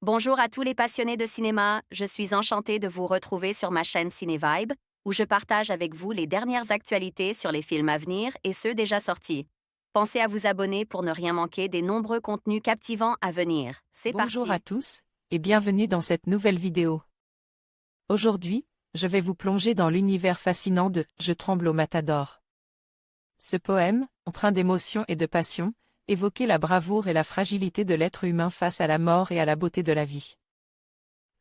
Bonjour à tous les passionnés de cinéma, je suis enchantée de vous retrouver sur ma chaîne CinéVibe, où je partage avec vous les dernières actualités sur les films à venir et ceux déjà sortis. Pensez à vous abonner pour ne rien manquer des nombreux contenus captivants à venir. C'est Bonjour à parti! tous, et bienvenue dans cette nouvelle vidéo. Aujourd'hui, je vais vous plonger dans l'univers fascinant de « Je tremble au matador ». Ce poème, empreint d'émotion et de passion, évoquait la bravoure et la fragilité de l'être humain face à la mort et à la beauté de la vie.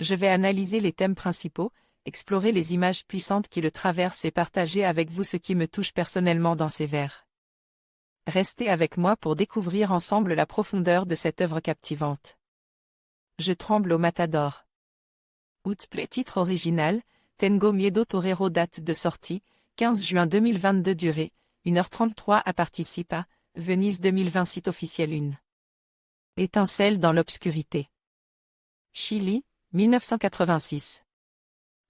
Je vais analyser les thèmes principaux, explorer les images puissantes qui le traversent et partager avec vous ce qui me touche personnellement dans ces vers. Restez avec moi pour découvrir ensemble la profondeur de cette œuvre captivante. Je tremble au matador. Outplay titre original, Tengo Miedo Torero date de sortie, 15 juin 2022 durée, 1h33 à Participa, Venise 2020 site officiel 1. Étincelle dans l'obscurité. Chili, 1986.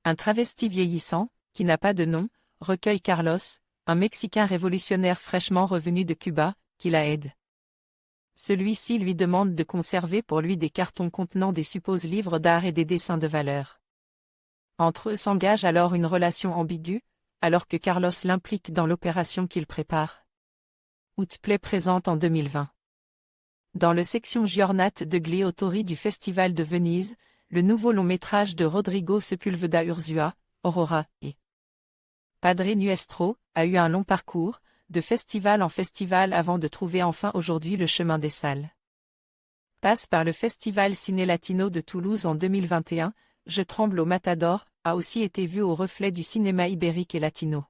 Un travesti vieillissant, qui n'a pas de nom, recueille Carlos, un Mexicain révolutionnaire fraîchement revenu de Cuba, qui la aide. Celui-ci lui demande de conserver pour lui des cartons contenant des supposés livres d'art et des dessins de valeur. Entre eux s'engage alors une relation ambiguë, alors que Carlos l'implique dans l'opération qu'il prépare. Outplay présente en 2020. Dans le section Giornate de Gli Autori du Festival de Venise, le nouveau long-métrage de Rodrigo Sepúlveda Urzúa, Aurora, et Padre Nuestro, a eu un long parcours, de festival en festival avant de trouver enfin aujourd'hui le chemin des salles. Passe par le Festival Ciné Latino de Toulouse en 2021, Je tremble au Matador, a aussi été vu au reflet du cinéma ibérique et latino.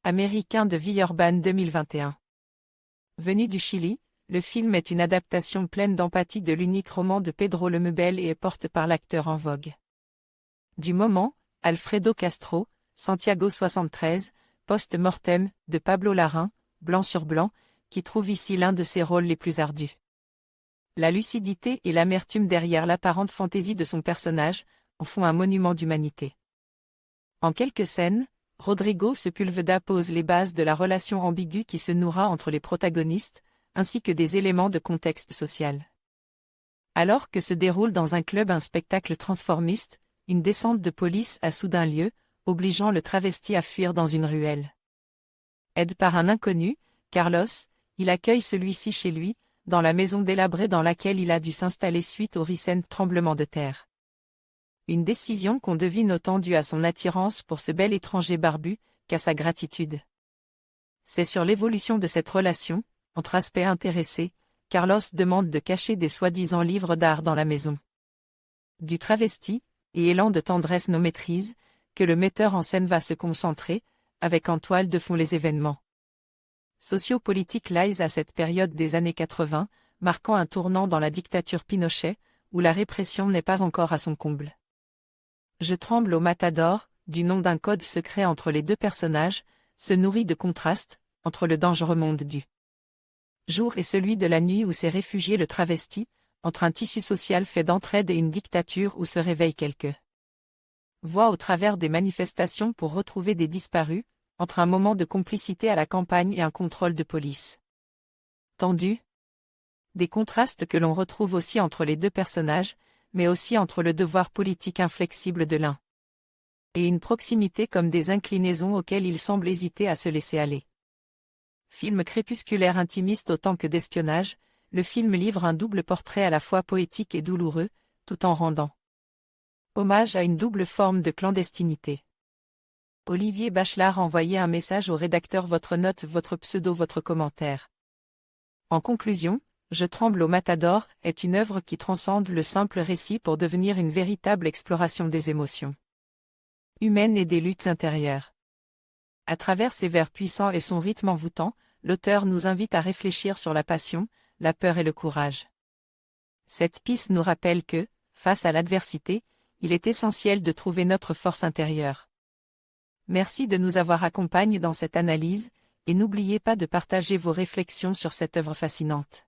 Américain de Villeurbanne 2021. Venu du Chili, le film est une adaptation pleine d'empathie de l'unique roman de Pedro Lemebel et est porté par l'acteur en vogue du moment, Alfredo Castro, Santiago 73, Post-mortem, de Pablo Larraín, Blanc sur blanc, qui trouve ici l'un de ses rôles les plus ardus. La lucidité et l'amertume derrière l'apparente fantaisie de son personnage en font un monument d'humanité. En quelques scènes, Rodrigo Sepúlveda pose les bases de la relation ambiguë qui se nourra entre les protagonistes, ainsi que des éléments de contexte social. Alors que se déroule dans un club un spectacle transformiste, une descente de police a soudain lieu, obligeant le travesti à fuir dans une ruelle. Aidé par un inconnu, Carlos, il accueille celui-ci chez lui, dans la maison délabrée dans laquelle il a dû s'installer suite au récent tremblement de terre. Une décision qu'on devine autant due à son attirance pour ce bel étranger barbu, qu'à sa gratitude. C'est sur l'évolution de cette relation, entre aspects intéressés, Carlos demande de cacher des soi-disant livres d'art dans la maison. Du travesti, et élan de tendresse nos maîtrises, que le metteur en scène va se concentrer, avec en toile de fond les événements sociopolitiques liés à cette période des années 80, marquant un tournant dans la dictature Pinochet, où la répression n'est pas encore à son comble. Je tremble au matador, du nom d'un code secret entre les deux personnages, se nourrit de contrastes, entre le dangereux monde du jour et celui de la nuit où s'est réfugié le travesti, entre un tissu social fait d'entraide et une dictature où se réveillent quelques voix au travers des manifestations pour retrouver des disparus, entre un moment de complicité à la campagne et un contrôle de police tendu. Des contrastes que l'on retrouve aussi entre les deux personnages, mais aussi entre le devoir politique inflexible de l'un et une proximité comme des inclinaisons auxquelles il semble hésiter à se laisser aller. Film crépusculaire intimiste autant que d'espionnage, le film livre un double portrait à la fois poétique et douloureux, tout en rendant hommage à une double forme de clandestinité. Olivier Bachelard envoyait un message au rédacteur: votre note, votre pseudo, votre commentaire. En conclusion, Je tremble au matador est une œuvre qui transcende le simple récit pour devenir une véritable exploration des émotions humaines et des luttes intérieures. À travers ses vers puissants et son rythme envoûtant, l'auteur nous invite à réfléchir sur la passion, la peur et le courage. Cette piste nous rappelle que, face à l'adversité, il est essentiel de trouver notre force intérieure. Merci de nous avoir accompagnés dans cette analyse, et n'oubliez pas de partager vos réflexions sur cette œuvre fascinante.